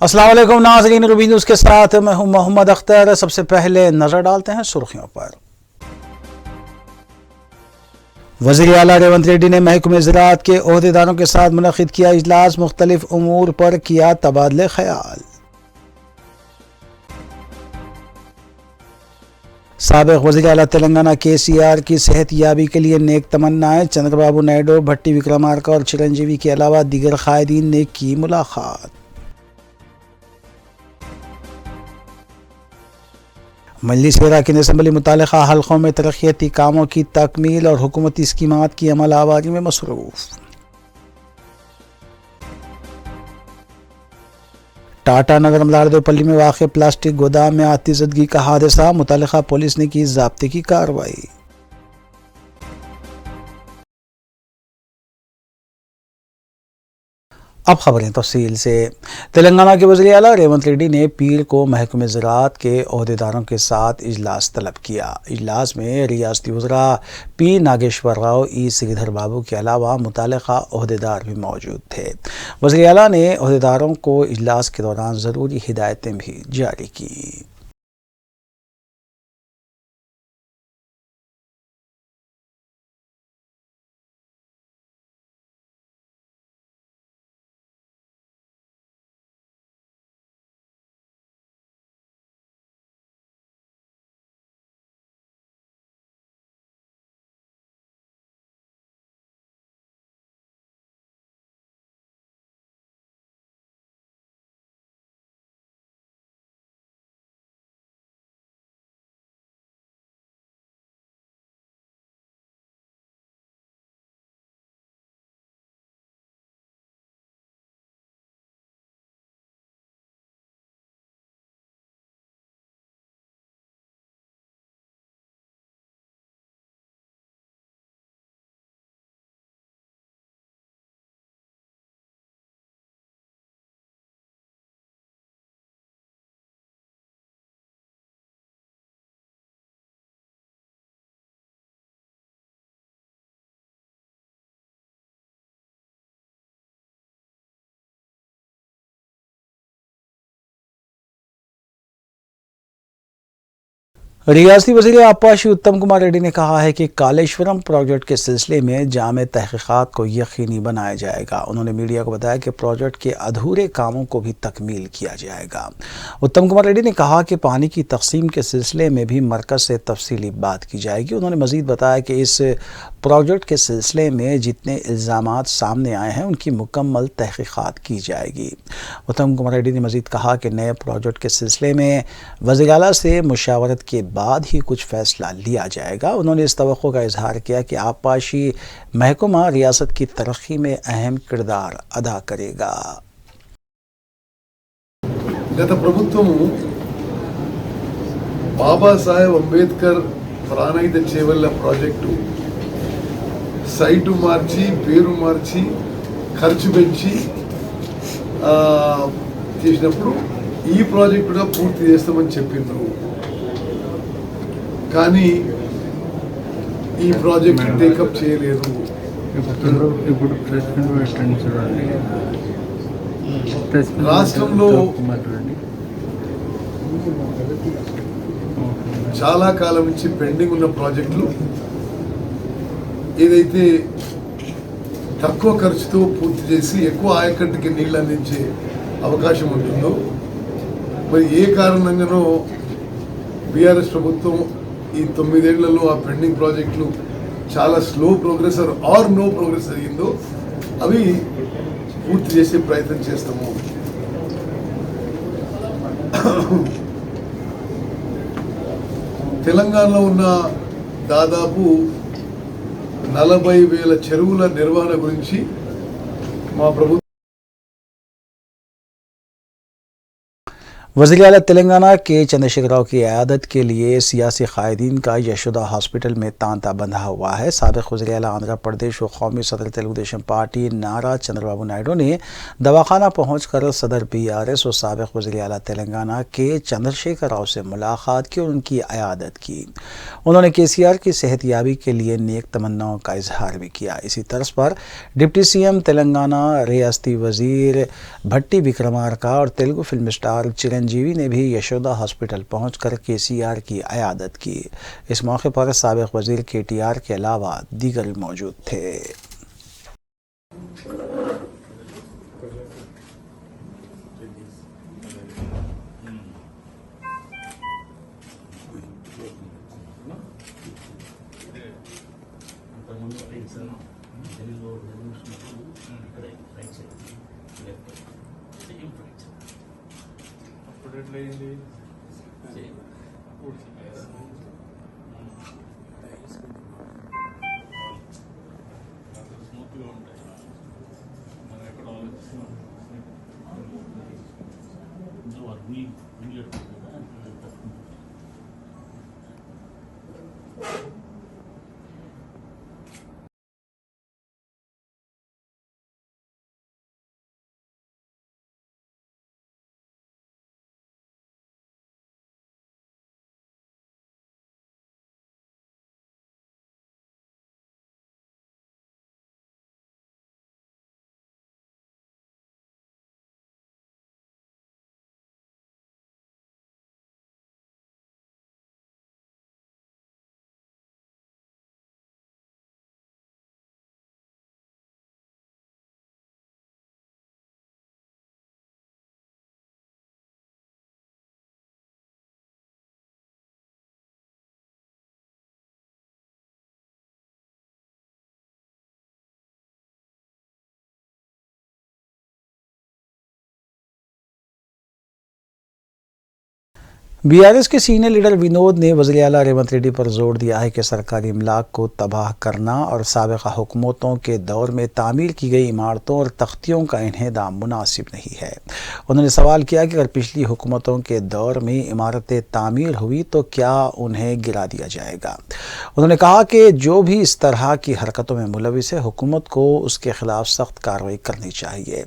अस्सलाम वालेकुम नाज़रीन, रूबी न्यूज़ के साथ मैं हूं मोहम्मद अख्तर। सबसे पहले नजर डालते हैं सुर्खियों पर। वज़ीर आला रेवंत रेड्डी ने महकमे ज़राअत के ओहदेदारों के साथ मुनक़िद किया इजलास, मुख्तलिफ उमूर पर किया तबादले ख़याल। साबिक़ वज़ीर आला तेलंगाना KCR की सेहत याबी के लिए नेक तमन्नाएं। चंद्रबाबू नायडू, भट्टी विक्रमार्का और चिरंजीवी के अलावा दीगर क़ायदीन ने की मुलाकात। मजलिस अरकान असम्बली मुतालिका हल्कों में तरक्याती कामों की तकमील और हुकूमती स्कीमात की अमल आवारी में मसरूफ़। टाटा नगर मलारदोपल्ली में वाक़ प्लास्टिक गोदाम में आतिशज़दगी का हादसा, मुतालिका पुलिस ने की ज़ाब्ते की कार्रवाई। अब खबरें तफसील से। तेलंगाना के वज़ीर आला रेवंत रेड्डी ने पीर को महकमे ज़राअत के ओहदेदारों के साथ इजलास तलब किया। इजलास में रियासती वज़रा P नागेश्वर राव, E श्रीधर बाबू के अलावा मुतालिका ओहदेदार भी मौजूद थे। वज़ीर आला ने ओहदेदारों को इजलास के दौरान ज़रूरी हिदायतें भी जारी की। रियासती वज़ीर आबपाशी उत्तम कुमार रेड्डी ने कहा है कि कालेश्वरम प्रोजेक्ट के सिलसिले में जामे तहक़ीक़ात को यकीनी बनाया जाएगा। उन्होंने मीडिया को बताया कि प्रोजेक्ट के अधूरे कामों को भी तकमील किया जाएगा। उत्तम कुमार रेड्डी ने कहा कि पानी की तक़सीम के सिलसिले में भी मरकज़ से तफसीली बात की जाएगी। उन्होंने मज़ीद बताया कि इस प्रोजेक्ट के सिलसिले में जितने इल्ज़ामात सामने आए हैं उनकी मुकम्मल तहक़ीक़ात की जाएगी। उत्तम कुमार रेड्डी ने मज़ीद कहा कि नए प्रोजेक्ट के सिलसिले में वज़ीर आला से मुशावरत के बाद ही कुछ फ़ैसला लिया जाएगा। उन्होंने इस तवक्को का इजहार किया कि आबपाशी महकमा रियासत की तरक्की में अहम किरदार अदा करेगा। గత ప్రభుత్వము బాబాసాహెబ్ అంబేద్కర్ ప్రాణహిత చేవెళ్ల ప్రాజెక్టు సైటు మార్చి పేరు మార్చి ఖర్చు పెంచి చేసినప్పుడు ఈ ప్రాజెక్ట్ కూడా పూర్తి చేస్తామని చెప్పిండ్రు. కానీ ఈ ప్రాజెక్ట్ టేకప్ చేయలేదు. రాష్ట్రంలో చాలా కాలం నుంచి పెండింగ్ ఉన్న ప్రాజెక్టులు ఏదైతే తక్కువ ఖర్చుతో పూర్తి చేసి ఎక్కువ ఆయకట్టుకి నీళ్ళు అందించే అవకాశం ఉంటుందో, మరి ఏ కారణంగానో బీఆర్ఎస్ ప్రభుత్వం ఈ 9 ఏళ్లలో ఆ పెండింగ్ ప్రాజెక్టులు చాలా slow progress or no progress జరిగిందో అవి పూర్తి చేసే ప్రయత్నం చేస్తాము. తెలంగాణలో ఉన్న దాదాపు 40,000 చెరువుల నిర్వహణ గురించి మా ప్రభుత్వం वज़ीर आला तेलंगाना के चंद्रशेखर राव की क़यादत के लिए सियासी कायदीन का यशोदा हॉस्पिटल में तांता बंधा हुआ है। साबिक़ वज़ीर आला आंध्र प्रदेश व कौमी सदर तेलुगु देशम पार्टी नारा चंद्रबाबू नायडू ने दवाखाना पहुंचकर सदर BRS और साबिक़ वज़ीर आला तेलंगाना के चंद्रशेखर राव से मुलाकात की और उनकी क़यादत की। उन्होंने KCR की सेहतयाबी के लिए नेक तमन्नाओं का इजहार भी किया। इसी तर्ज पर डिप्टी CM तेलंगाना, रियासती वज़ीर भट्टी विक्रमार्का और तेलुगु फिल्म स्टार चिरंजीवी ने भी यशोदा हॉस्पिटल पहुंचकर KCR की क़यादत की। इस मौके पर साबिक़ वज़ीर KTR के अलावा दीगर मौजूद थे। BRS के सीनियर लीडर विनोद ने वज़ीर आला रेवंत रेड्डी पर जोर दिया है कि सरकारी इमलाक को तबाह करना और साबिक़ा हुकूमतों के दौर में तामीर की गई इमारतों और तख्तियों का इन्हेदाम मुनासिब नहीं है। उन्होंने सवाल किया कि अगर पिछली हुकूमतों के दौर में इमारतें तामीर हुई तो क्या उन्हें गिरा दिया जाएगा। उन्होंने कहा कि जो भी इस तरह की हरकतों में मुलविस है, हुकूमत को उसके खिलाफ सख्त कार्रवाई करनी चाहिए।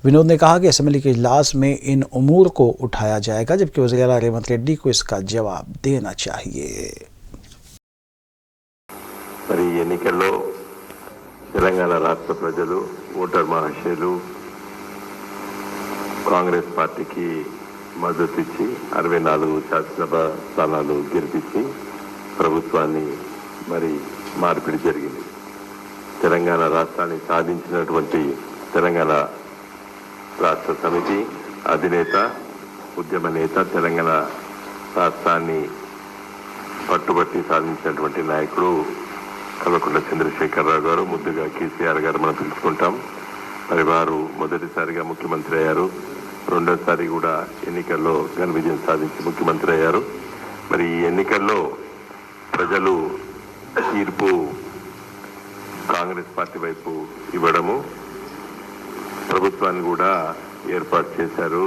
विनोद ने कहा कि असम्बली के इजलास में इन उमूर को उठाया जाएगा, जबकि वज़ीर आला रेवंत रेड्डी को इसका जवाब देना चाहिए। మరి ఎన్నికల్లో తెలంగాణ రాష్ట్ర ప్రజలు, ఓటర్ మహాశయులు కాంగ్రెస్ పార్టీకి మద్దతు ఇచ్చి 64 శాసనసభ స్థానాలు గెలిపించి ప్రభుత్వాన్ని మరి మార్పిడి జరిగింది. తెలంగాణ రాష్ట్రాన్ని సాధించినటువంటి తెలంగాణ రాష్ట్ర సమితి అధినేత, ఉద్యమ నేత, తెలంగాణ రాష్ట్రాన్ని పట్టుబట్టి సాధించినటువంటి నాయకుడు కల్వకుంట్ల చంద్రశేఖరరావు గారు, ముద్దుగా KCR గారు మనం పిలుచుకుంటాం. మరి వారు మొదటిసారిగా ముఖ్యమంత్రి అయ్యారు, రెండోసారి కూడా ఎన్నికల్లో ఘన విజయం సాధించి ముఖ్యమంత్రి అయ్యారు. మరి ఈ ఎన్నికల్లో ప్రజలు తీర్పు కాంగ్రెస్ పార్టీ వైపు ఇవ్వడము, ప్రభుత్వాన్ని కూడా ఏర్పాటు చేశారు.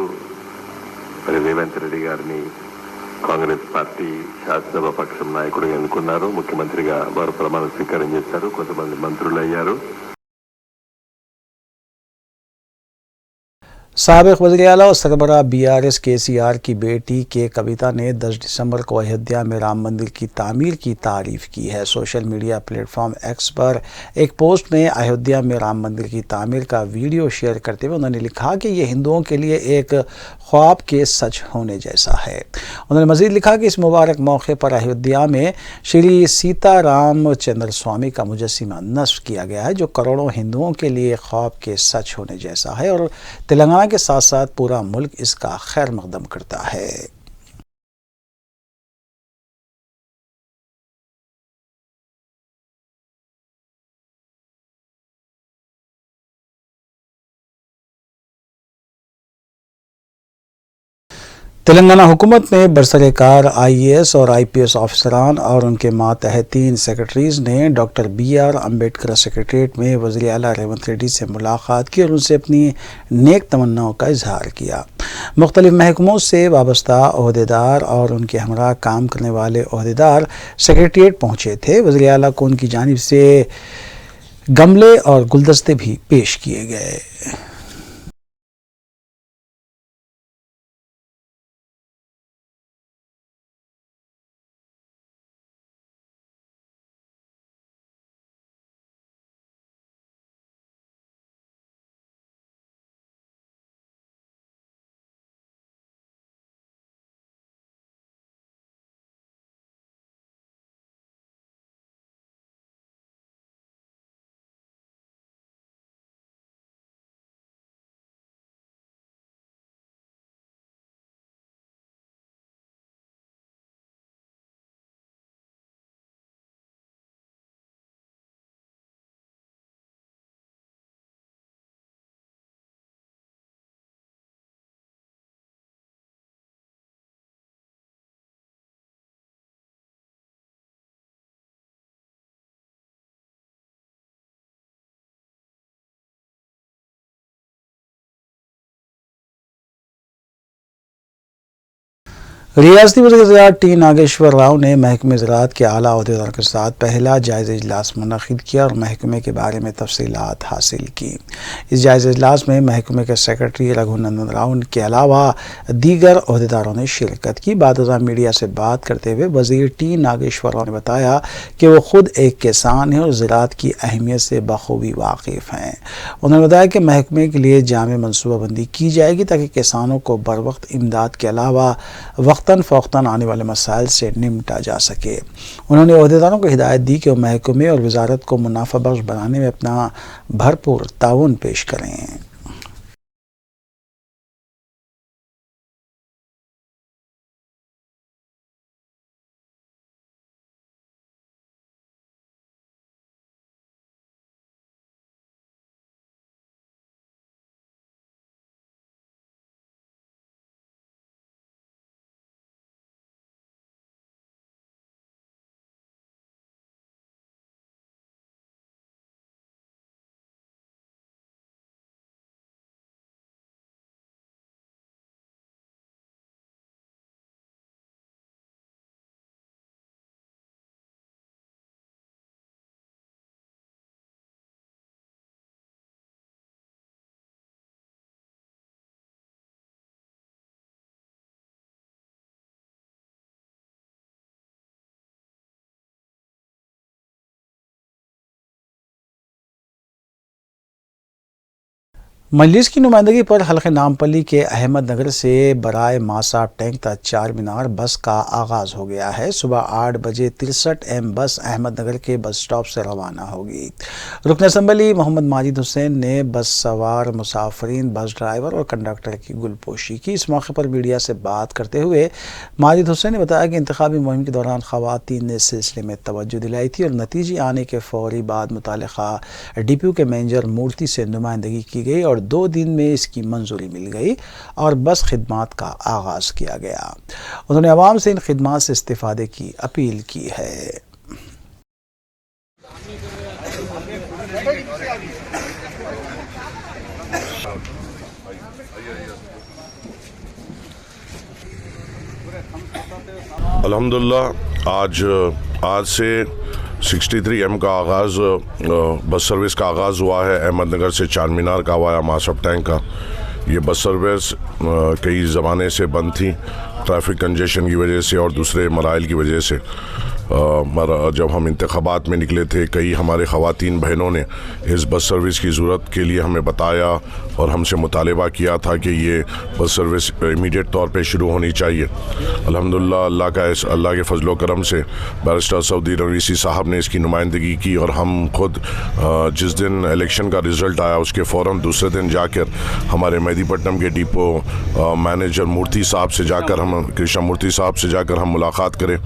మరి రేవంత్ రెడ్డి గారిని కాంగ్రెస్ పార్టీ శాసనసభ పక్షం నాయకుడిగా ఎన్నుకున్నారు. ముఖ్యమంత్రిగా వారు ప్రమాణ స్వీకారం చేశారు. కొంతమంది మంత్రులు అయ్యారు. साबिक़ वज़ीर आला और सरबराह BRS KCR की बेटी के कविता ने 10 दिसंबर को अयोध्या में राम मंदिर की तामीर की तारीफ़ की है। सोशल मीडिया प्लेटफॉर्म X पर एक पोस्ट में अयोध्या में राम मंदिर की तामीर का वीडियो शेयर करते हुए उन्होंने लिखा कि ये हिंदुओं के लिए एक ख्वाब के सच होने जैसा है। उन्होंने मज़ीद लिखा कि इस मुबारक मौके पर अयोध्या में श्री सीताराम चंद्र स्वामी का मुजस्सिमा नस्ब किया गया है, जो करोड़ों हिंदुओं के लिए ख्वाब के सच होने जैसा है और तेलंगाना के साथ साथ पूरा मुल्क इसका खैर मकदम करता है। तेलंगाना हुकूमत ने बरसरकार IAS और IPS ऑफिसरान और उनके मातहत 3 सेक्रेटरीज़ ने डॉक्टर BR अम्बेडकर सेक्रेटरीट में वज़ीर आला रेवंत रेड्डी से मुलाकात की और उनसे अपनी नेक तमन्नाओं का इजहार किया। مختلف محکموں سے وابستہ عہدیدار اور ان کے ہمراہ کام کرنے والے عہدیدار سیکریٹریٹ پہنچے تھے۔ وزیر اعلیٰ کو ان کی جانب سے گملے اور گلدستے بھی پیش کیے گئے۔ ریاستی وزیر زراعت ٹی ناگیشور راؤ نے محکمہ زراعت کے اعلیٰ عہدیداروں کے ساتھ پہلا جائزہ اجلاس منعقد کیا اور محکمے کے بارے میں تفصیلات حاصل کی۔ اس جائزہ اجلاس میں محکمے کے سیکرٹری رگھو نندن راؤ کے علاوہ دیگر عہدیداروں نے شرکت کی۔ بعد ازاں میڈیا سے بات کرتے ہوئے وزیر ٹی ناگیشور راؤ نے بتایا کہ وہ خود ایک کسان ہیں اور زراعت کی اہمیت سے بخوبی واقف ہیں۔ انہوں نے بتایا کہ محکمے کے لیے جامع منصوبہ بندی کی جائے گی تاکہ کسانوں کو بروقت امداد کے علاوہ وقتاً فوقتاً آنے والے مسائل سے نمٹا جا سکے۔ انہوں نے عہدیداروں کو ہدایت دی کہ وہ محکمے اور وزارت کو منافع بخش بنانے میں اپنا بھرپور تعاون پیش کریں۔ مجلس کی نمائندگی پر حلقہ نامپلی کے احمد نگر سے برائے ماساب ٹینک تا چار مینار بس کا آغاز ہو گیا ہے۔ صبح 8 بجے 63 AM بس احمد نگر کے بس سٹاپ سے روانہ ہوگی۔ رکن اسمبلی محمد ماجد حسین نے بس سوار مسافرین، بس ڈرائیور اور کنڈکٹر کی گلپوشی کی۔ اس موقع پر میڈیا سے بات کرتے ہوئے ماجد حسین نے بتایا کہ انتخابی مہم کے دوران خواتین نے اس سلسلے میں توجہ دلائی تھی اور نتیجے آنے کے فوری بعد متعلقہ ڈپو کے مینیجر مورتی سے نمائندگی کی گئی اور 2 دن میں اس کی منظوری مل گئی اور بس خدمات کا آغاز کیا گیا۔ انہوں نے عوام سے ان خدمات سے استفادے کی اپیل کی ہے۔ الحمدللہ آج سے 63 M کا آغاز بس سروس کا آغاز ہوا ہے۔ احمد نگر سے چار مینار کا وایا ماسب ٹینک کا یہ بس سروس کئی زمانے سے بند تھی، ٹریفک کنجیشن کی وجہ سے اور دوسرے مسائل کی وجہ سے۔ جب ہم انتخابات میں نکلے تھے، کئی ہمارے خواتین بہنوں نے اس بس سروس کی ضرورت کے لیے ہمیں بتایا اور ہم سے مطالبہ کیا تھا کہ یہ بس سروس امیڈیٹ طور پہ شروع ہونی چاہیے۔ الحمدللہ اللہ کے فضل و کرم سے بیرسٹر سعودی رئیسی صاحب نے اس کی نمائندگی کی اور ہم خود جس دن الیکشن کا رزلٹ آیا اس کے فوراً دوسرے دن جا کر ہمارے مہدی پٹنم کے ڈپو مینیجر مورتی صاحب سے جا کر کرشنا مورتی صاحب سے جا کر ہم ملاقات کریں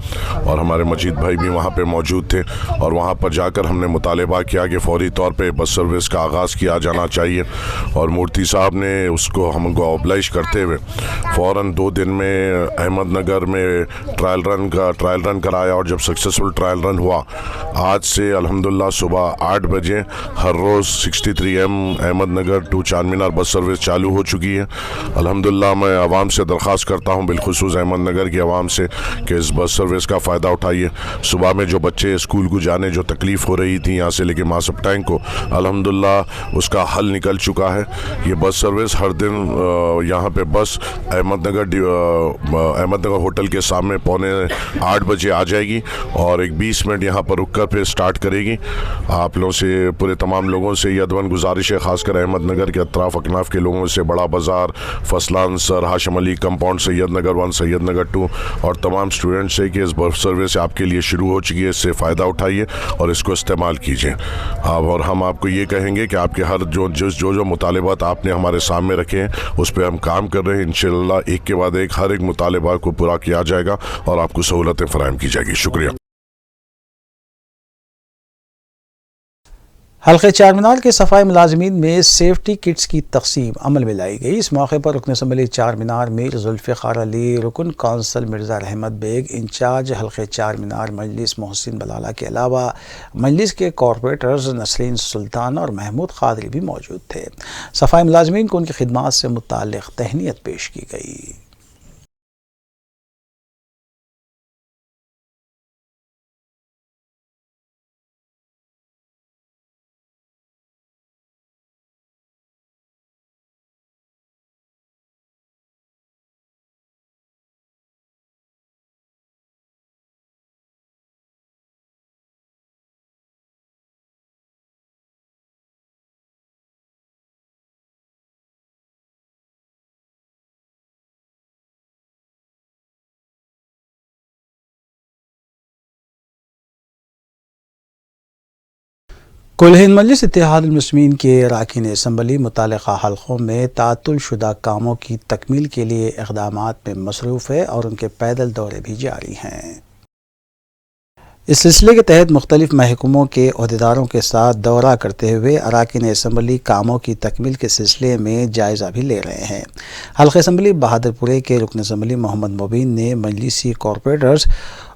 اور ہمارے مجید रशीद भाई भी वहाँ पे मौजूद थे और वहाँ पर जाकर हमने मुतालबा किया कि फौरी तौर पे बस सर्विस का आगाज़ किया जाना चाहिए और मूर्ति साहब ने उसको हमको ऑब्लाइज करते हुए फ़ौरन 2 दिन में अहमदनगर में ट्रायल रन कराया और जब सक्सेसफुल ट्रायल रन हुआ आज से अल्हम्दुलिल्लाह सुबह 8 बजे हर रोज़ 63M Ahmednagar to Charminar bus service चालू हो चुकी है। अल्हम्दुलिल्लाह मैं आवाम से दरख्वास्त करता हूँ, बिलखुसूस अहमदनगर की आवाम से, कि इस बस सर्विस का फ़ायदा उठाइए। सुबह में जो बच्चे स्कूल को जाने जो तकलीफ़ हो रही थी यहाँ से लेके मासब टैंक को, अल्हम्दुलिल्लाह उसका हल निकल चुका है। ये बस सर्विस हर दिन यहाँ पे बस अहमदनगर होटल के सामने 7:45 बजे आ जाएगी और एक 20 मिनट यहाँ पर रुक कर फिर स्टार्ट करेगी। आप लोगों से, पूरे तमाम लोगों से ये अदवन गुजारिश है, ख़ासकर अहमदनगर के अतराफ़ अकनाफ के लोगों से, बड़ा बाज़ार, फसलान सर, हाशिम अली कंपाउंड, सैयदनगर 1, सैयदनगर 2 और तमाम स्टूडेंट्स से कि इस बस सर्विस आपके लिए शुरू हो चुकी है, इससे फ़ायदा उठाइए और इसको इस्तेमाल कीजिए। और हम आपको ये कहेंगे कि आपके हर जो मुतालबात आपने हमारे सामने रखे हैं उस पर हम काम कर रहे हैं। इंशाअल्लाह एक के बाद एक हर एक मुतालबा को पूरा किया जाएगा और आपको सहूलतें फराहम की जाएगी। शुक्रिया। हल्के चारमीनार के सफाई मुलाजमीन में सेफ्टी किट्स की तकसीम अमल में लाई गई। इस मौके पर रुकन असम्बली चारमीनार मीर जुल्फ़िकार अली, रुकन कौंसल मिर्ज़ा रहमत बेग, इंचार्ज हल्के चारमीनार मजलिस मोहसिन बलाला के अलावा मजलिस के कॉरपोरेटर्स नसरीन सुल्तान और महमूद कादरी भी मौजूद थे। सफाई मुलाजमीन को उनकी खिदमात से मुताल्लिक़ तहनीत पेश की गई। कुल हिंद मजलिस इत्तेहादुल मुस्लिमीन के अरकान असम्बली मुतल्लिक़ा हल्क़ों में तातुल शुदा कामों की तकमील के लिए इक़दामात में मसरूफ़ है और उनके पैदल दौरे भी जारी हैं। इस सिलसिले के तहत मुख्तलिफ महकमों के अहदेदारों के साथ दौरा करते हुए अरकान असम्बली कामों की तकमील के सिलसिले में जायज़ा भी ले रहे हैं। हल्क़े असम्बली बहादुरपुरे के रुकन असम्बली मोहम्मद मुबीन ने मजलिसी कॉरपोरेटर्स,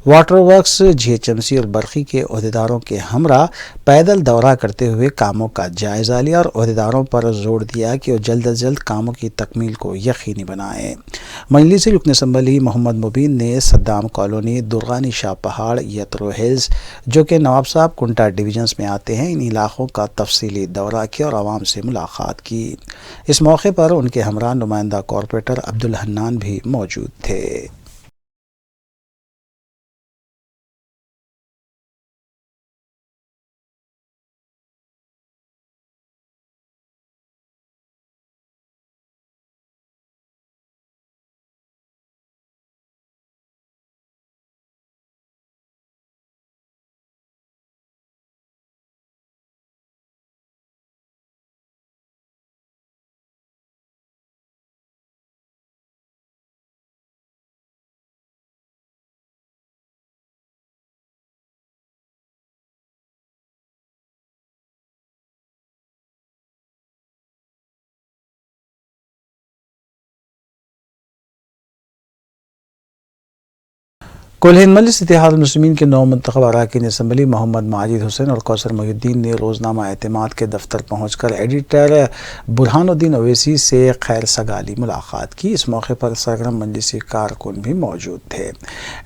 वाटर वर्क्स, GHMC और बरकी के अहदेदारों के हमरा पैदल दौरा करते हुए कामों का जायज़ा लिया और अहदेदारों पर जोर दिया कि वो जल्द अज जल्द कामों की तकमील को यकीनी बनाएं। मजलिसी रुकन असम्बली मोहम्मद मुबीन ने सद्दाम कॉलोनी, दुर्गानी शाह पहाड़, यत्रो हिल्स, जो कि नवाब साहब कुंटा डिवीजन्स में आते हैं, इन इलाक़ों का तफसीली दौरा किया और आवाम से मुलाकात की। इस मौके पर उनके हमरा नुमाइंदा कॉरपोरेटर अब्दुल हन्नान भी मौजूद थे। कुल हिंद मजलिस इत्तेहादुल मुस्लिमीन के 9 मुंतखब अरकान असम्बली मोहम्मद माजिद हुसैन और कौसर मोहिउद्दीन ने रोज़नामा एतमाद के दफ्तर पहुंचकर एडिटर बुरहानुद्दीन अवैसी से खैर सगाली मुलाकात की। इस मौके पर सरगर्म मजलिसी कारकुन भी मौजूद थे।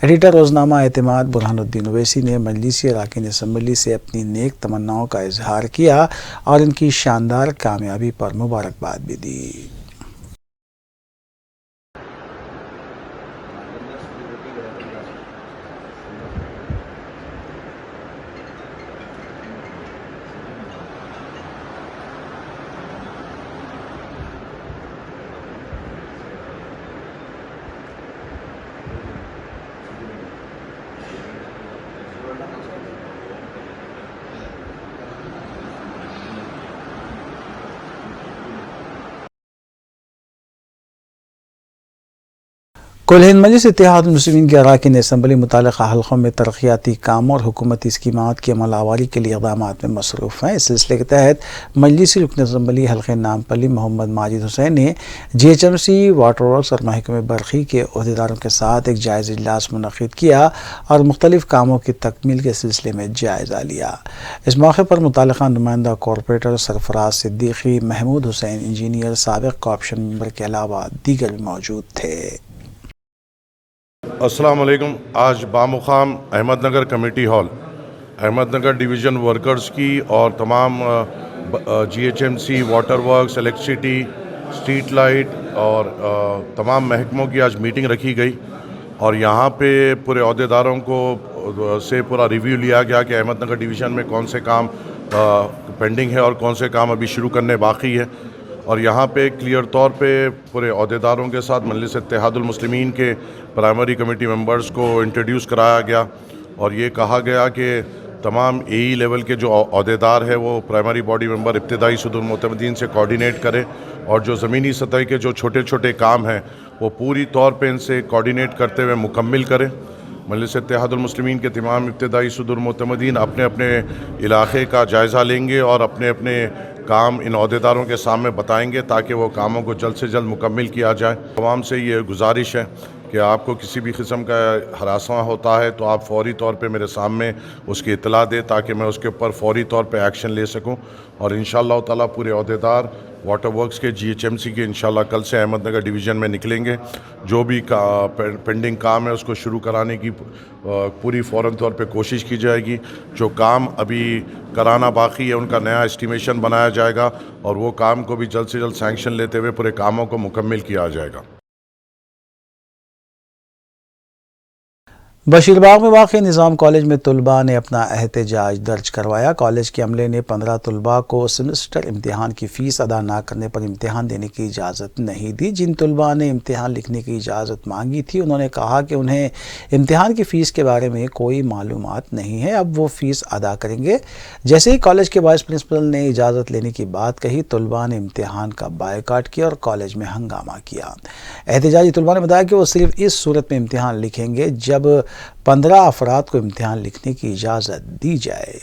एडिटर रोज़नामा एतमाद बुरहानुद्दीन अवैसी ने मजलिसी अरकान असम्बली से अपनी नेक तमन्नाओं का इजहार किया और इनकी शानदार कामयाबी पर मुबारकबाद भी दी। कुल हिंद मजलिस इत्तेहाद मुस्लिमीन की अरकान असम्बली मुताल्लिक़ा हल्क़ों में तरक्याती काम और हुकूमती स्कीमात की अमल आवारी के लिए इक़दाम में मसरूफ़ हैं। इस सिलसिले के तहत मजलिसी रुकन असम्बली हल्क़े नामपल्ली मोहम्मद माजिद हुसैन ने GHMC वाटर वर्क्स और महकमे बरक़ी के अहदेदारों के साथ एक जायज़ा इजलास मुनक़्क़िद किया और मुख्तलिफ़ कामों की तकमील के सिलसिले में जायज़ा लिया। इस मौके पर मुतल्लिक़ा नुमाइंदा कॉरपोरेटर सरफराज सिद्दीकी, महमूद हुसैन इंजीनियर, साबिक़ कॉर्पोरेशन मेंबर के अलावा दीगर भी मौजूद थे। अस्सलाम वालेकुम। आज बामुकाम Ahmednagar committee hall Ahmednagar division workers की और तमाम GHMC water works, electricity, street light और तमाम महकमों की आज मीटिंग रखी गई और यहाँ पे पूरे अहदेदारों को से पूरा रिव्यू लिया गया कि अहमदनगर डिवीज़न में कौन से काम पेंडिंग है और कौन से काम अभी शुरू करने बाकी है। और यहाँ पे क्लियर तौर पे पूरे अहदेदारों के साथ मजलिस इत्तेहादुल मुस्लिमीन के प्राइमरी कमेटी मेंबर्स को इंट्रोड्यूस कराया गया और ये कहा गया कि तमाम AE लेवल के जो अहदेदार है वो प्राइमरी बॉडी मेंबर इब्तिदाई सदरुल मोतमदीन से कोऑर्डिनेट करें और जो ज़मीनी सतह के जो छोटे छोटे काम हैं वो पूरी तौर पे इनसे कोऑर्डिनेट करते हुए मुकम्मिल करें। मजलिस इत्तेहादुल मुस्लिमीन के तमाम इब्तिदाई सदरुल मोतमदीन अपने अपने इलाके का जायज़ा लेंगे और अपने अपने काम इन अहदेदारों के सामने बताएंगे ताकि वो कामों को जल्द से जल्द मुकम्मिल किया जाए। तमाम से ये गुजारिश है कि आपको किसी भी किस्म का हरासा होता है तो आप फौरी तौर पे मेरे सामने उसकी इत्तला दें ताकि मैं उसके ऊपर फौरी तौर पे एक्शन ले सकूं और इंशाअल्लाह ताला पूरे अहदेदार वाटर वर्क्स के GHMC के इंशाअल्लाह कल से अहमदनगर डिवीज़न में निकलेंगे। जो भी पेंडिंग काम है उसको शुरू कराने की पूरी फ़ौरन तौर पे कोशिश की जाएगी। जो काम अभी कराना बाकी है उनका नया एस्टिमेशन बनाया जाएगा और वो काम को भी जल्द से जल्द सैंक्शन लेते हुए पूरे कामों को मुकम्मिल किया जाएगा। बशीरबाग में वाक़ निज़ाम कॉलेज में तलबा ने अपना एहतजाज दर्ज करवाया। कॉलेज के अमले ने 15 तलबा को सेमेस्टर इम्तिहान की फ़ीस अदा ना करने पर इम्तिहान देने की इजाज़त नहीं दी। जिन तलबा ने इम्तिहान लिखने की इजाज़त मांगी थी उन्होंने कहा कि उन्हें इम्तिहान की फ़ीस के बारे में कोई मालूमात नहीं है, अब वो फ़ीस अदा करेंगे। जैसे ही कॉलेज के वाइस प्रिंसिपल ने इजाज़त लेने की बात कही, तलबा ने इम्तिहान का बायकाट किया और कॉलेज में हंगामा किया। एहतजाजी तलबा ने बताया कि वो सिर्फ इस सूरत में इम्तिहान लिखेंगे जब 15 अफराद को इम्तिहान लिखने की इजाज़त दी जाए।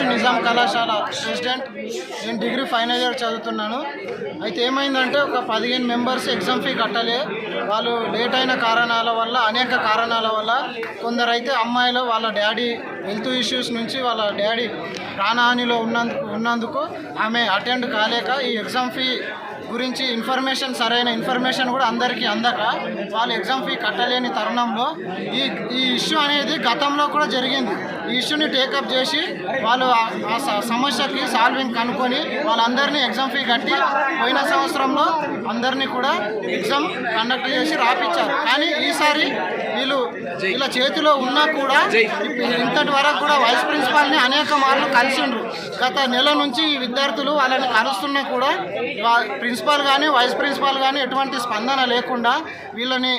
నిజాం కళాశాల ప్రెసిడెంట్. నేను డిగ్రీ ఫైనల్ ఇయర్ చదువుతున్నాను. అయితే ఏమైందంటే ఒక 15 మెంబర్స్ ఎగ్జామ్ ఫీ కట్టలే. వాళ్ళు లేట్ అయిన కారణాల వల్ల, అనేక కారణాల వల్ల కొందరైతే అమ్మాయిలు వాళ్ళ డాడీ హెల్త్ ఇష్యూస్ నుంచి వాళ్ళ డాడీ ప్రాణహానిలో ఉన్నందుకు ఆమె అటెండ్ కాలేక ఈ ఎగ్జామ్ ఫీ గురించి సరైన ఇన్ఫర్మేషన్ కూడా అందరికీ అందక వాళ్ళు ఎగ్జామ్ ఫీ కట్టలేని తరుణంలో ఈ ఇష్యూ అనేది గతంలో కూడా జరిగింది. ఈ ఇష్యూని టేకప్ చేసి వాళ్ళు ఆ సమస్యకి సాల్వింగ్ కనుక్కొని వాళ్ళందరినీ ఎగ్జామ్ ఫీ కట్టి పోయిన సంవత్సరంలో అందరినీ కూడా ఎగ్జామ్ కండక్ట్ చేసి రాపించారు. కానీ ఈసారి వీళ్ళ చేతిలో ఉన్నా కూడా ఇంతటి వరకు కూడా వైస్ ప్రిన్సిపాల్ని అనేక మార్లు కలిసిండ్రు. గత నెల నుంచి ఈ విద్యార్థులు వాళ్ళని కలుస్తున్నా కూడా ప్రిన్సిపాల్ కానీ వైస్ ప్రిన్సిపాల్ కానీ ఎటువంటి స్పందన లేకుండా వీళ్ళని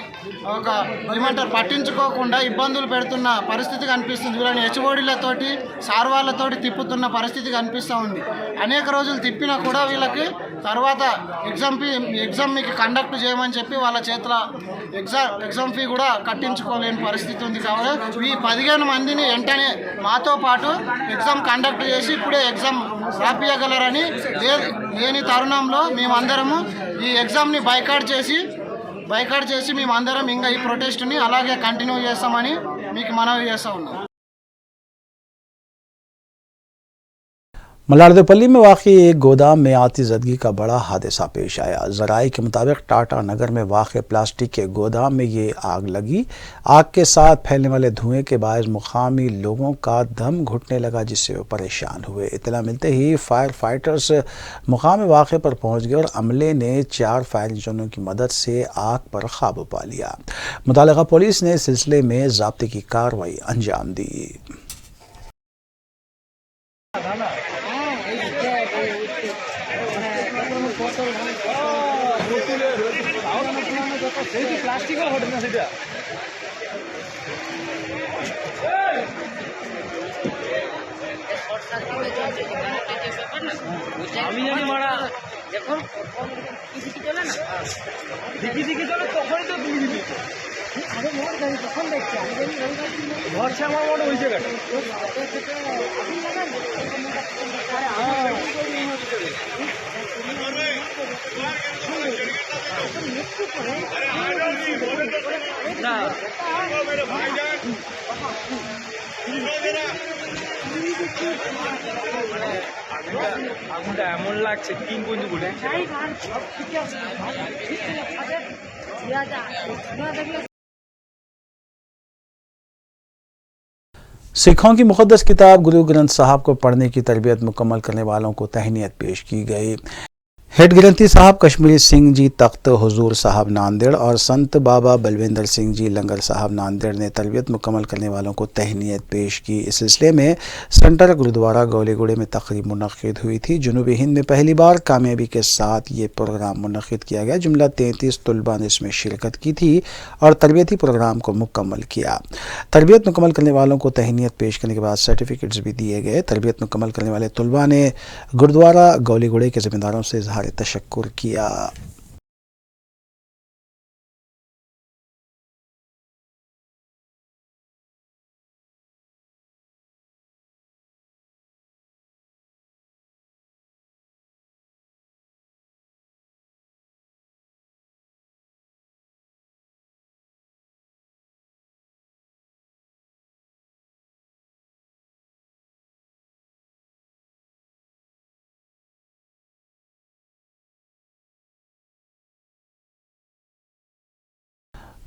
పట్టించుకోకుండా ఇబ్బందులు పెడుతున్న పరిస్థితి కనిపిస్తుంది. వీళ్ళని హెచ్ఓడీలతోటి సార్ వాళ్ళతోటి తిప్పుతున్న పరిస్థితి కనిపిస్తూ ఉంది. అనేక రోజులు తిప్పినా కూడా వీళ్ళకి తర్వాత ఎగ్జామ్ మీకు కండక్ట్ చేయమని చెప్పి వాళ్ళ చేతుల ఎగ్జామ్ ఫీ కూడా కట్టించుకోలేని పరిస్థితి ఉంది. కాబట్టి ఈ 15 మందిని వెంటనే మాతో పాటు ఎగ్జామ్ కండక్ట్ చేసి ఇప్పుడే ఎగ్జామ్ రాపియగలరని లేని తరుణంలో మేమందరము ఈ ఎగ్జామ్ని బైకాట్ చేసి మేమందరం ఇంకా ఈ ప్రొటెస్ట్ని అలాగే కంటిన్యూ చేస్తామని మీకు మనవి చేస్తా ఉన్నాం. मलारदेपल्ली में वाक़ई एक गोदाम में आतिशबाजी का बड़ा हादसा पेश आया। ज़राए के मुताबिक टाटा नगर में वाक़ प्लास्टिक के गोदाम में ये आग लगी। आग के साथ फैलने वाले धुएं के बायस मुकामी लोगों का दम घुटने लगा, जिससे वो परेशान हुए। इत्तला मिलते ही फायर फाइटर्स मुकाम वाक़े पर पहुंच गए और अमले ने 4 फायर इंजनों की मदद से आग पर काबू पा लिया। मुतल्लिक़ा पुलिस ने इस सिलसिले में ज़ाब्ते की कार्रवाई अंजाम दी। আমি জানি মারা এখন দিকে চলে না দিকে চলে তখনই তো তুমি দিবি আরে মোর গাড়ি তখন দেখছি আমি জানি ঘরছে আমার মনে হয়েছে গাড়ি না আগুনটা এমন লাগছে 3 পর্যন্ত বলে सिखों की मुक़द्दस किताब गुरु ग्रंथ साहब को पढ़ने की तरबियत मुकम्मल करने वालों को तहनीत पेश की गई। हेड ग्रंथी साहब कश्मीरी सिंह जी तख्त हुजूर साहब नांदेड़ और संत बाबा बलविंदर सिंह जी लंगर साहब नांदेड़ ने तरबियत मुकम्मल करने वालों को तहनीत पेश की। इस सिलसिले में सेंटर गुरुद्वारा गौलीगुड़े में तकरीब मुनक़्क़िद हुई थी। जनूबी हिंद में पहली बार कामयाबी के साथ ये प्रोग्राम मुनक़्क़िद किया गया। जुमला 33 तलबा ने इसमें शिरकत की थी और तरबियती प्रोग्राम को मुकम्मल किया। तरबियत मुकम्मल करने वालों को तहनीत पेश करने के बाद सर्टिफिकेट्स भी दिए गए। तरबियत मुकम्मल करने वाले तलबा ने गुरुद्वारा गौलीगुड़े के ज़िम्मेदारों से इज़हार तशक्कुर किया।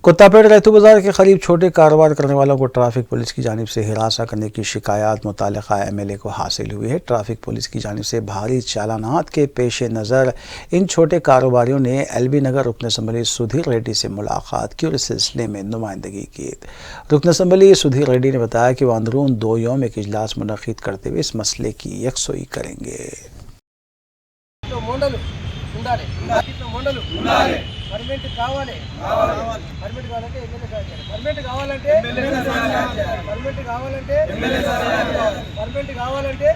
कुत्तापेट रैतू बाज़ार के करीब छोटे कारोबार करने वालों को ट्रैफिक पुलिस की जानिब से हिरासा करने की शिकायत मुतालिका एमएलए को हासिल हुई है। ट्रैफिक पुलिस की जानिब से भारी चालानात के पेश नज़र इन छोटे कारोबारियों ने एलबी नगर रुकन असम्बली सुधीर रेड्डी से मुलाकात की और इस सिलसिले में नुमाइंदगी की। रुकन असम्बली सुधीर रेड्डी ने बताया कि वह अंदरून 2 यौम एक इजलास मुनक़्क़िद करते हुए इस मसले की यकसोई करेंगे। పర్మిట్ కావాలి పర్మిట్ కావాలంటే ఎమ్మెల్యే సార్ పర్మిట్ కావాలంటే పర్మిట్ కావాలంటే పర్మిట్ కావాలంటే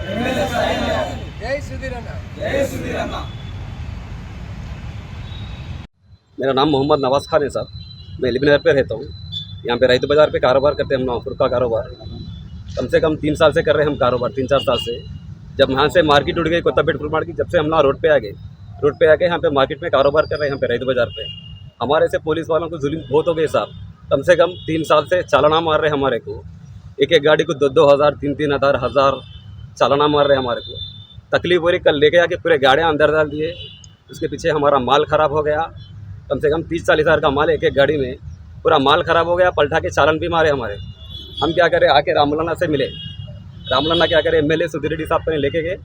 జై సుధీర్ అన్న జై సుధీర్ అన్న। मेरा नाम मोहम्मद नवाज़ खान है साहब। मैं एलबी नगर पे रहता हूँ। यहाँ पे रैतू बाज़ार पे कारोबार करते हैं हम नौफर का कारोबार। कम से कम 3 साल से कर रहे हैं हम कारोबार, 3-4 साल से। जब यहाँ से मार्केट उड़ गई कुत्तापेट फुल मार्केट, जब से हम ना रोड पे आ गए, रोड पे आके यहाँ पे मार्केट में कारोबार कर रहे हैं यहाँ पे रैतू बाज़ार पे। हमारे से पुलिस वालों को जुल्म बहुत हो गए साहब। कम से कम 3 साल से चालाना मार रहे हमारे को। एक एक गाड़ी को 2-2 हज़ार 3-3 हज़ार चालाना मार रहे हमारे को। तकलीफ हो रही, कल लेके आके पूरे गाड़ियाँ अंदर डाल दिए। उसके पीछे हमारा माल ख़राब हो गया। कम से कम 30-40 हज़ार का माल एक एक गाड़ी में, पूरा माल ख़राब हो गया। पलटा के चालान भी मारे हमारे। हम क्या करें, आके रामलाना से मिले। रामलाना क्या करे, एमएलए सुधीर रेड्डी साहब को लेके गए।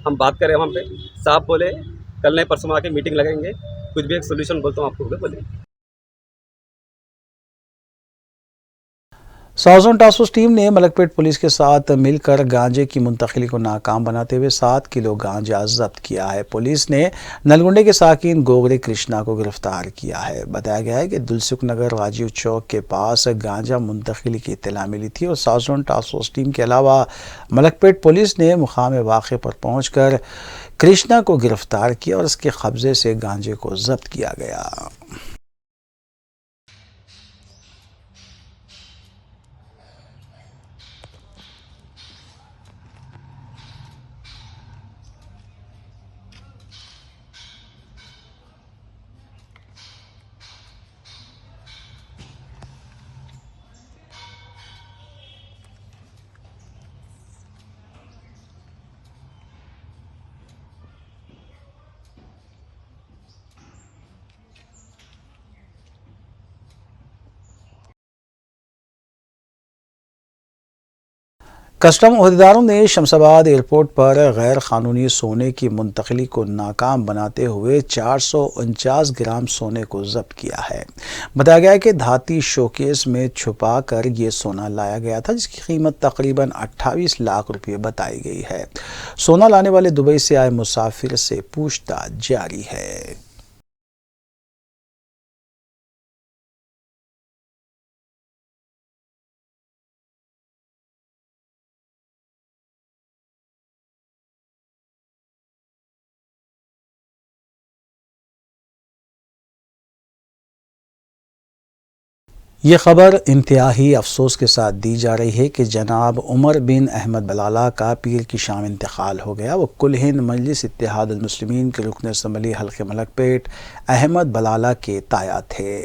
हम बात करें वहाँ पे, साहब बोले कल नहीं परसों आके मीटिंग लगाएंगे, कुछ भी एक सोल्यूशन बोलता हूँ आपको बोले। साउजन टास्क टीम ने मलकपेट पुलिस के साथ मिलकर गांजे की मुंतकिली को नाकाम बनाते हुए 7 किलो गांजा जब्त किया है। पुलिस ने नलगुंडे के साकिन गोगरे कृष्णा को गिरफ्तार किया है। बताया गया है कि दुलसुख नगर राजीव चौक के पास गांजा मुंतकिली की इत्तला मिली थी और साउजन टास्क टीम के अलावा मलकपेट पुलिस ने मुकाम वाक़े पर पहुंचकर कृष्णा को गिरफ्तार किया और उसके कब्जे से गांजे को जब्त किया गया। कस्टम अहदेदारों ने शमशाबाद एयरपोर्ट पर गैर कानूनी सोने की मुंतकली को नाकाम बनाते हुए 449 ग्राम सोने को जब्त किया है। बताया गया है कि धाती शोकेस में छुपा कर ये सोना लाया गया था, जिसकी कीमत तकरीबन 28 लाख रुपये बताई गई है। सोना लाने वाले दुबई से आए मुसाफिर से पूछताछ जारी है। ये खबर इंतहाई अफसोस के साथ दी जा रही है कि जनाब उमर बिन अहमद बलाला का पीर की शाम इंतकाल हो गया। वो कुल हिंद मजलिस इत्तेहाद अल मुस्लिमीन के रुकन असम्बली हल्के मलकपेट अहमद बलाला के ताया थे।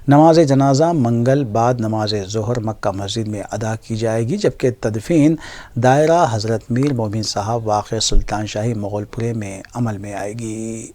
नमाज जनाजा मंगल बाद नमाज ज़ोहर मक्का मस्जिद में अदा की जाएगी, जबकि तदफीन दायरा हज़रत मीर मोमिन साहब वाक़ सुल्तान शाही मुग़लपुरे में अमल में आएगी।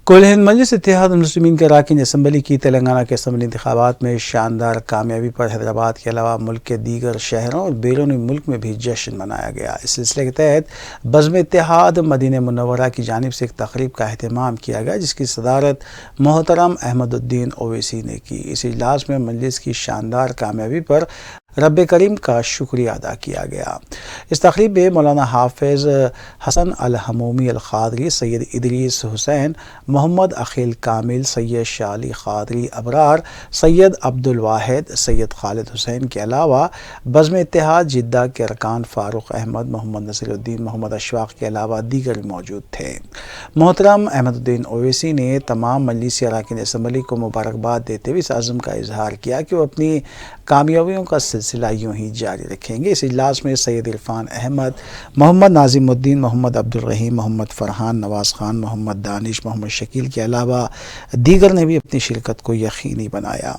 कुल हिंद मजलिस इत्तेहाद मुस्लिमीन के अरकान असम्बली की तेलंगाना के असम्बली इंतखाबात में शानदार कामयाबी पर हैदराबाद के अलावा मुल्क के दीगर शहरों और बैरून मुल्क में भी जश्न मनाया गया। इस सिलसिले के तहत बज़्म इत्तेहाद मदीना मुनव्वरा की जानिब से एक तकरीब का अहतमाम किया गया, जिसकी सदारत मोहतरम अहमदुद्दीन ओवैसी ने की। इस इजलास में मजलिस की शानदार कामयाबी पर रब करीम का शुक्रिया अदा किया गया। इस तकरीब में मौलाना हाफिज़ हसन अल हमूमी अल क़ादरी, सैयद इदरीस हुसैन, मोहम्मद अखिल कामिल, सैयद शाह अली क़ादरी अबरार, सैयद अब्दुल वाहिद, सैयद खालिद हुसैन के अलावा बज़्म इत्तेहाद जिद्दा के अरकान फ़ारूक अहमद, मोहम्मद नसीरुद्दीन, मोहम्मद अशफाक के अलावा दीगर मौजूद थे। मोहतरम अहमदुद्दीन ओवैसी ने तमाम मजलिसी अरकान असम्बली को मुबारकबाद देते हुए इस अज़्म का इजहार किया कि वो अपनी कामयाबियों का सिलसिला यूं ही जारी रखेंगे। इस इजलास में सैयद इरफान अहमद, मोहम्मद नाजिमुद्दीन, मोहम्मद अब्दुल रहीम, मोहम्मद फ़रहान, नवाज़ खान, मोहम्मद दानिश, मोहम्मद शकील के अलावा दीगर ने भी अपनी शिरकत को यकीनी बनाया।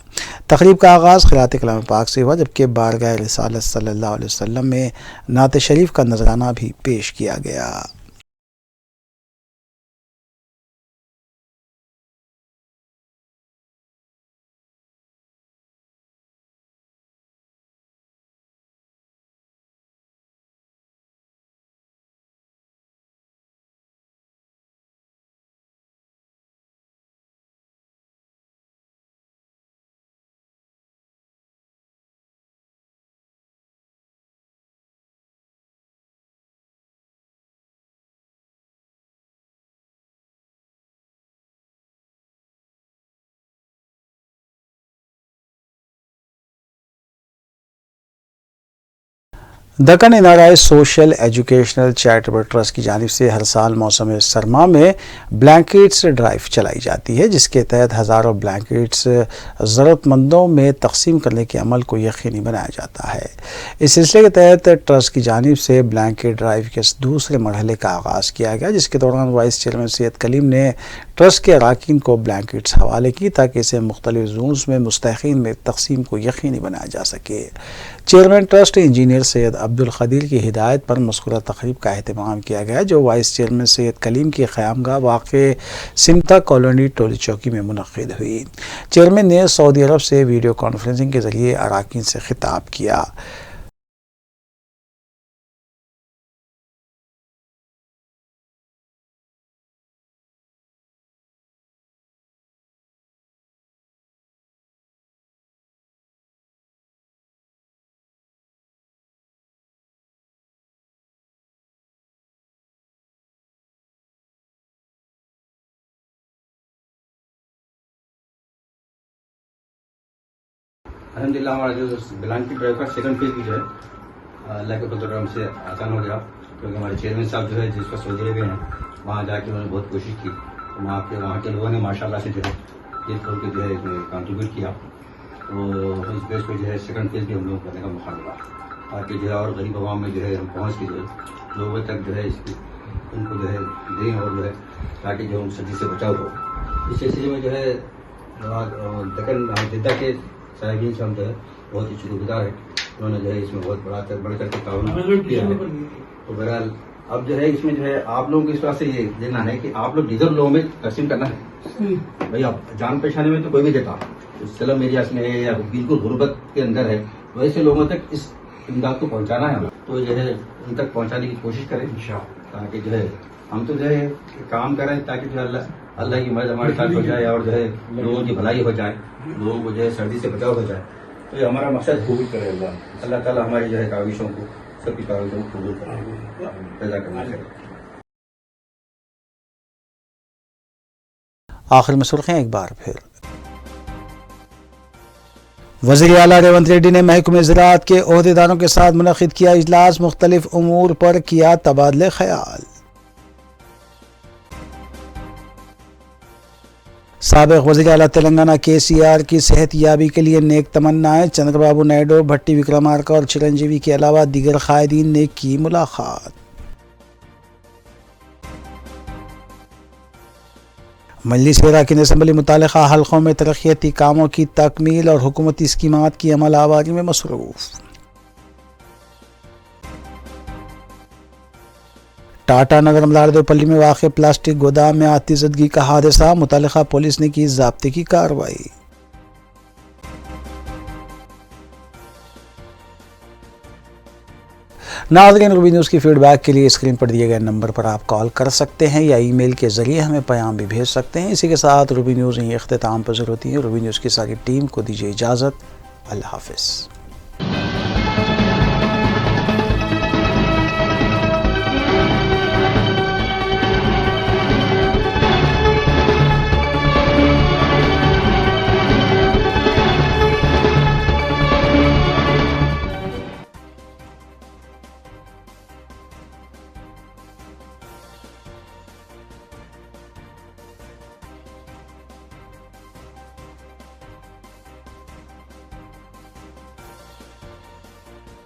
तकरीब का आगाज़ क़िराअत कलाम पाक से हुआ, जबकि बारगाह रिसालत सल्लल्लाहु अलैहि वसल्लम में नात शरीफ का नजराना भी पेश किया गया। Deccan NRI social educational charitable trust की जानिब से हर साल मौसम सरमा में ब्लैंकेट्स ड्राइव चलाई जाती है, जिसके तहत हज़ारों ब्लैंकेट्स ज़रूरतमंदों में तकसीम करने के अमल को यकीनी बनाया जाता है। इस सिलसिले के तहत ट्रस्ट की जानिब से ब्लैंकेट ड्राइव के दूसरे मरहले का आगाज़ किया गया, जिसके दौरान वाइस चेयरमैन सैयद कलीम ने ट्रस्ट के अरकान को ब्लैंकेट्स हवाले की ताकि इसे मुख्तलिफ जोन्स में मुस्तहिक़ीन में तकसीम को यकीनी बनाया जा सके। Chairman trust engineer Syed Abdul Qadeer की हिदायत पर मज़कूरा तक़रीब का अहतमाम किया गया, जो वाइस चेयरमैन सैयद कलीम की क़यामगाह वाक़े सिमता कॉलोनी टोली चौकी में मुनक़्क़िद हुई। चेयरमैन ने सऊदी अरब से वीडियो कॉन्फ्रेंसिंग के ज़रिए अरकान से खिताब किया। अल्हम्दुलिल्लाह हमारा जो ब्लैंकेट ड्राइव का सेकंड फेज भी जो है अल्लाह के फजल से आसान हो गया, क्योंकि हमारे चेयरमैन साहब जो है जिसका सऊदी अरब हैं वहाँ जाके उन्होंने बहुत कोशिश की वहाँ के लोगों ने माशाल्लाह से जो है ये खोल के जो है कंट्रीब्यूट किया, तो इस बेस पे जो है सेकंड फेज भी हम लोग करने का मौका मिला, ताकि जो है और गरीब आवाम में जो है हम पहुँच के जो है लोगों तक जो है इसकी उनको जो है दें, और जो है ताकि जो सर्दी से बचाव हो। इस सिलसिले में जो है दक्कन जिद्दा के साहिबीन से हम जो है बहुत ही शुक्रगुजार है, उन्होंने जो है इसमें बहुत बढ़ करके ताउन किया है। तो बहरहाल अब जो है इसमें जो है आप लोगों को इस बात से ये देना है कि आप लोग डिजर्व लोगों में तकसीम करना है। भाई आप जान पहचाने में तो कोई भी देता, स्लम एरियाज में है या बिल्कुल गुर्बत के अंदर है, वैसे लोगों तक इस इमदाद को पहुंचाना है, तो जो है उन तक पहुंचाने की कोशिश करें ताकि जो है हम तो जो है काम करें ताकि जो है अल्लाह की मदद हमारे साथ हो जाए और जो है लोगों की भलाई हो जाए, लोगों को जो है सर्दी से बचाव हो जाए। तो ये हमारा मकसद कबूल करे अल्लाह ताला हमारी जो है काविशों को सबकी काविशों को कबूल करे, पैदा करना चाहिए। आखिर में सुर्खियां एक बार फिर। वज़ीर आला रेवंत रेड्डी ने महकमे ज़राअत के ओहदेदारों के साथ मुनक़िद किया इजलास, मुख्तलिफ उमूर पर किया तबादले ख्याल। साबिक़ वज़ीर आला तेलंगाना KCR की सेहत याबी के लिए नेक तमन्नाएं। चंद्रबाबू नायडू, भट्टी विक्रमार्का और चिरंजीवी के अलावा दीगर क़ायदीन ने की मुलाकात। मजलिस अराकीन असम्बली मुतालिका हल्कों में तरक्याती कामों की तकमील और हुकूमती स्कीमात की अमल आवारी में मसरूफ़। टाटा नगर मलारदोपल्ली में वाक़ प्लास्टिक गोदाम में आतिशज़दगी का हादसा, मुतालिका पुलिस ने की ज़ाब्ते की कार्रवाई। नाज़रीन, रूबी न्यूज़ की फीडबैक के लिए स्क्रीन पर दिए गए नंबर पर आप कॉल कर सकते हैं या ईमेल के ज़रिए हमें पैगाम भी भेज सकते हैं। इसी के साथ रूबी न्यूज़ यहीं इख्तिताम पज़ीर होती है। रूबी न्यूज़ की सारी टीम को दीजिए इजाज़त। अल्लाह हाफ़िज़।